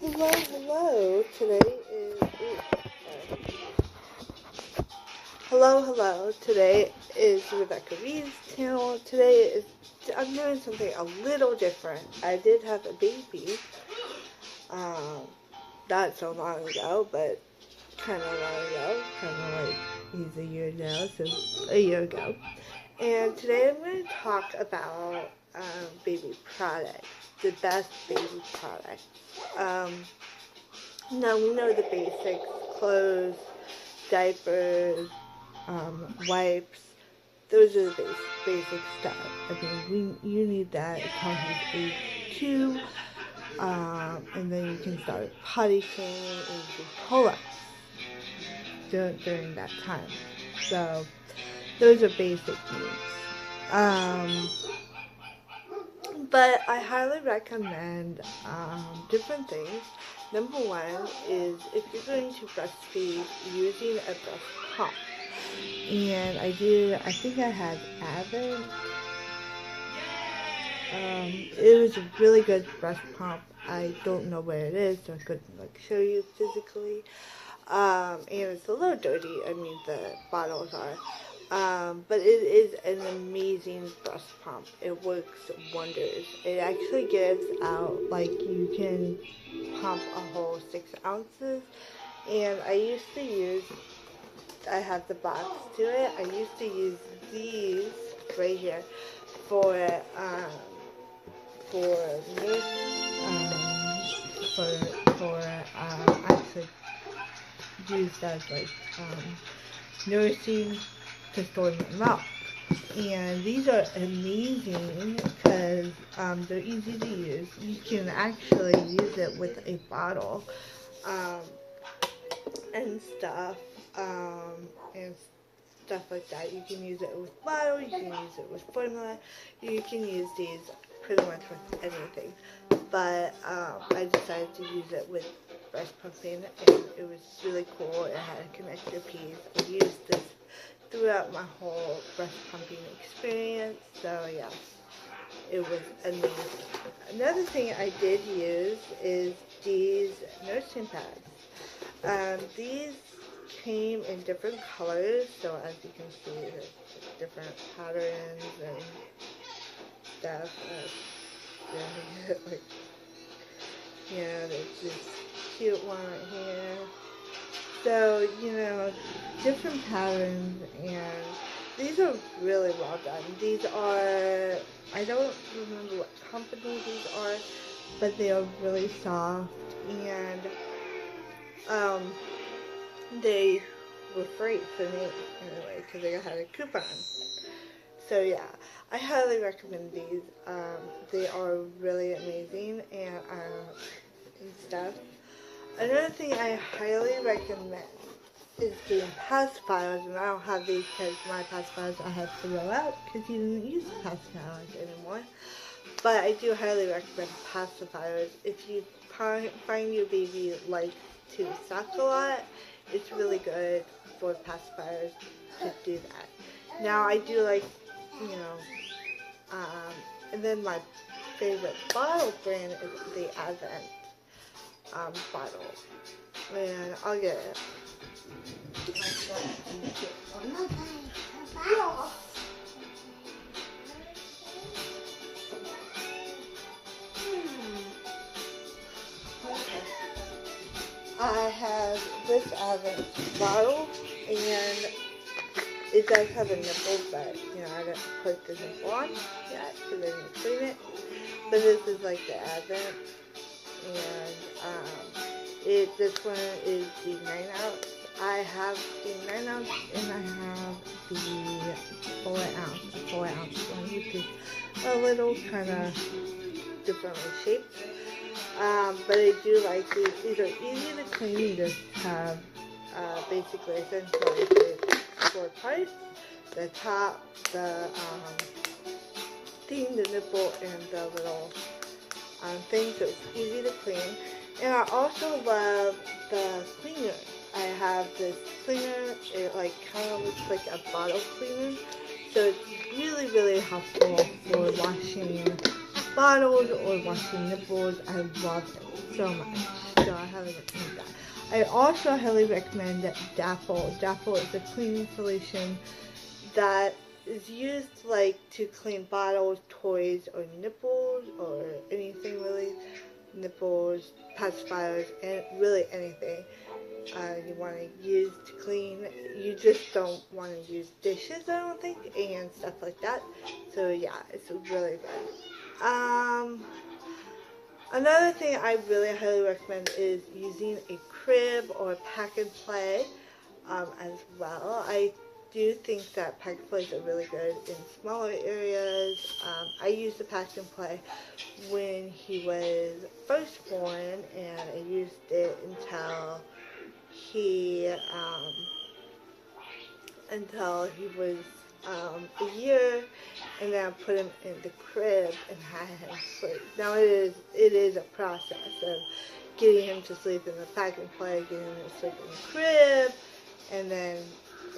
Hello, hello. Today is hello. Today is Rebecca Reed's channel. I'm doing something a little different. I did have a baby, um, not so long ago, but kind of long ago, kind of like he's a year now, so a year ago. And today I'm going to talk about baby products, the best baby products. Now we know the basics: clothes, diapers, wipes. Those are the basic stuff. I mean, you need that until he's age 2, and then you can start potty training and do pull-ups during that time. So those are basic needs. But I highly recommend different things. Number one is if you're going to breastfeed, using a breast pump. And I think I had Avent. It was a really good breast pump. I don't know where it is, so I couldn't show you physically. And it's a little dirty. I mean, the bottles are. But it is an amazing breast pump. It works wonders. It actually gives out, you can pump a whole 6 ounces. And I have the box to it. I used to use these right here for me, actually used as nursing to store my milk. And these are amazing because they're easy to use. You can actually use it with a bottle and stuff like that. You can use it with bottle, you can use it with formula, you can use these pretty much with anything. But I decided to use it with breast pumping, and it was really cool. It had a connector piece. I used this throughout my whole breast pumping experience, so yeah, it was amazing. Another thing I did use is these nursing pads. These came in different colors, so as you can see, there's different patterns and stuff. There's this cute one right here. So, different patterns, and these are really well done. These are, I don't remember what company these are, but they are really soft, and they were free for me anyway, because I had a coupon. So yeah, I highly recommend these. They are really amazing and stuff. Another thing I highly recommend is doing pacifiers, and I don't have these because my pacifiers I had to throw out because you didn't use pacifiers anymore. But I do highly recommend pacifiers. If you find your baby likes to suck a lot, it's really good for pacifiers to do that. Now I do and then my favorite bottle brand is the Avent bottle, and I'll get it. I have this Avent bottle, and it does have a nipple, but I didn't put the nipple on yet because I didn't clean it. But this is like the Avent, and this one is the 9 ounce. I have the 9 ounce, and I have the 4 ounce. The 4 ounce one, which is a little kind of differently shaped. But I do like these. These are easy to clean. You just have basically essentially the 4 parts: the top, the thing, the nipple, and the little thing. So it's easy to clean. And I also love the cleaner. I have this cleaner. It kind of looks like a bottle cleaner. So it's really, really helpful for washing bottles or washing nipples. I love it so much. So I highly recommend that. I also highly recommend Dapple. Dapple is a cleaning solution that is used like to clean bottles, toys, or nipples, or anything really. Nipples, pacifiers, and really anything you want to use to clean. You just don't want to use dishes, I don't think, and stuff like that. So yeah, it's really good. Another thing I really highly recommend is using a crib or a pack and play as well. I do think that pack and plays are really good in smaller areas. I used the pack and play when he was first born, and I used it until he was a year, and then I put him in the crib and had him sleep. Now it is a process of getting him to sleep in the pack and play, getting him to sleep in the crib, and then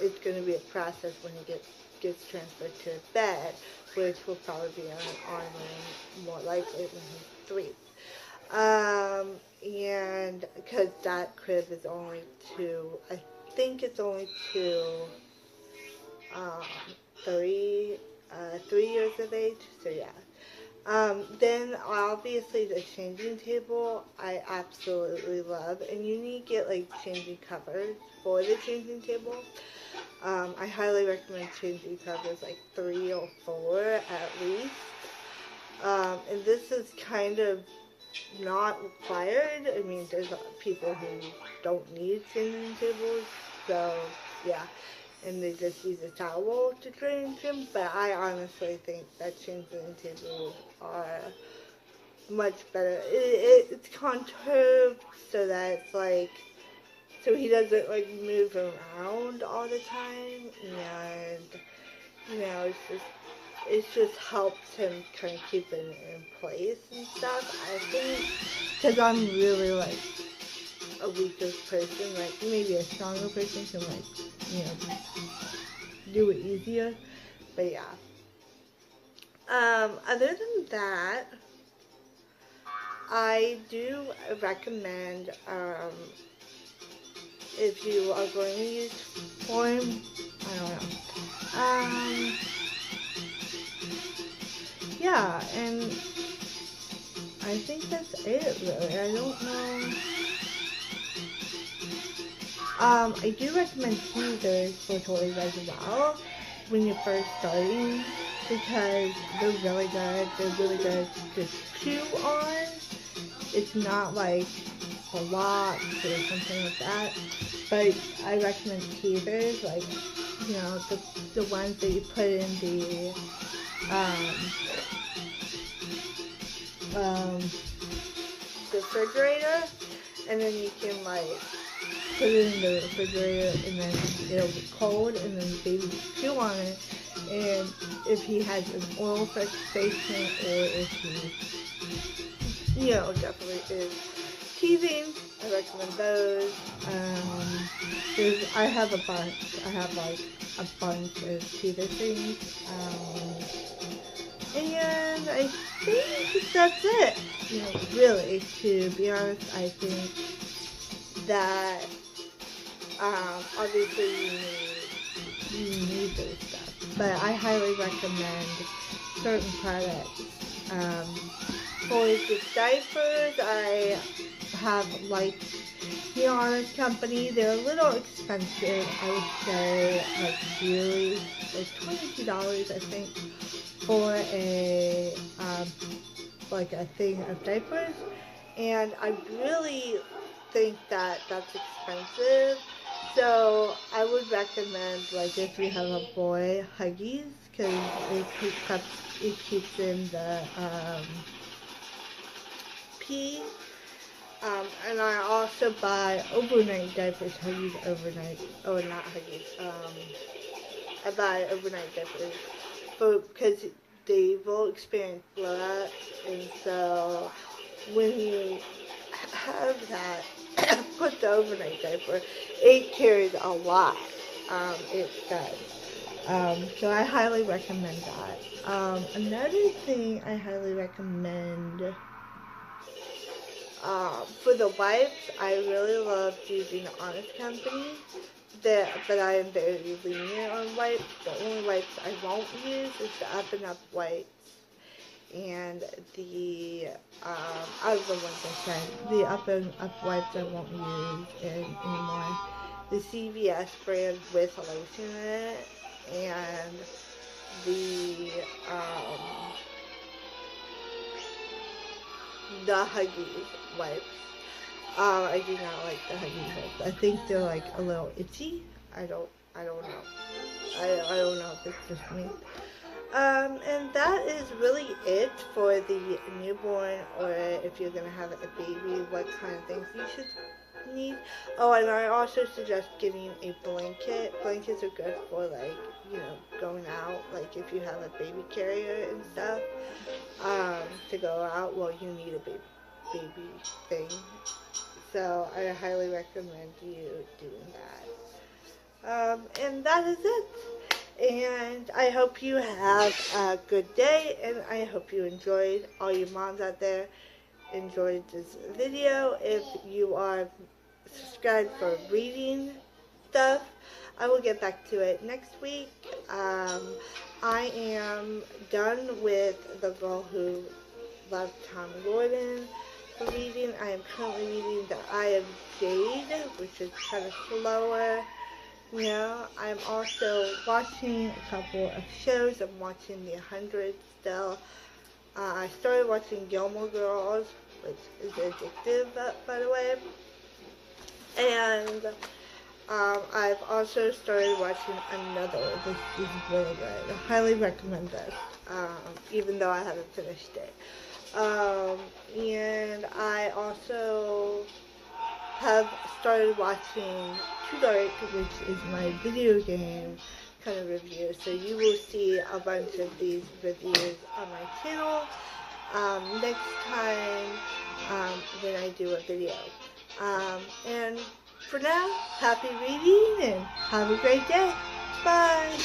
it's going to be a process when he gets transferred to a bed, which will probably be on more likely when he's 3. And because that crib is only I think it's only 3 years of age, so yeah. Then obviously the changing table I absolutely love, and you need to get like changing covers for the changing table. I highly recommend changing covers like 3 or 4 at least. And this is kind of not required. I mean, there's people who don't need changing tables, so yeah, and they just use a towel to change them. But I honestly think that changing tables are much better. It's contoured so that it's like, so he doesn't like move around all the time, and you know, it just helps him kind of keep it in place and stuff. I think, because I'm really like a weaker person, like maybe a stronger person can like, you know, do it easier. But yeah. Other than that, I do recommend, if you are going to use form, I don't know. Yeah, and I think that's it, really. I don't know. I do recommend teasers for toys as well when you're first starting, because they're really good. They're really good to chew on. It's not like blocks or something like that. But I recommend teasers, like, you know, the ones that you put in the refrigerator, and then you can like put it in the refrigerator, and then it'll be cold, and then the baby will chew on it. And if he has an oral fixation, or if he, you know, definitely is teething, I recommend those. I have a bunch. I have like a bunch of teether things. And I think that's it. You know, really, to be honest, I think that obviously you need those stuff, but I highly recommend certain products. For the diapers, I have like the Honest Company. They're a little expensive, I would say, like really, like $22, I think, for a like a thing of diapers, and I really think that that's expensive. So I would recommend, like, if you have a boy, Huggies, because it keeps in the pee. And I also buy overnight diapers, Huggies overnight. Oh, not Huggies. I buy overnight diapers because they will experience blowout, and so when you have that, put the overnight diaper, it carries a lot. It does. So I highly recommend that. Another thing I highly recommend, for the wipes, I really love using Honest Company. But I am very lenient on wipes. The only wipes I won't use is the Up and Up wipes and the, out of the ones I said, the Up and Up wipes I won't use anymore. The CVS brand with lotion in it, and the Huggies wipes. I do not like the Huggies wipes. I think they're like a little itchy. I don't know. I don't know if it's just me. And that is really it for the newborn, or if you're gonna have a baby, what kind of things you should need. Oh, and I also suggest getting a blanket. Blankets are good for, like, you know, going out, like if you have a baby carrier and stuff, to go out. Well, you need a baby thing. So I highly recommend you doing that. And that is it. And I hope you have a good day, and I hope you enjoyed, all you moms out there enjoyed this video. If you are subscribed for reading stuff, I will get back to it next week. I am done with The Girl Who Loved Tom Gordon for reading. I am currently reading The Eye of Jade, which is kind of slower. You know, I'm also watching a couple of shows. I'm watching The 100 still. I started watching Gilmore Girls, which is addictive, by the way. And I've also started watching another. This is really good. I highly recommend this, even though I haven't finished it. And I also have started watching Too Dark, which is my video game kind of review. So you will see a bunch of these reviews on my channel next time when I do a video. And for now, happy reading and have a great day. Bye!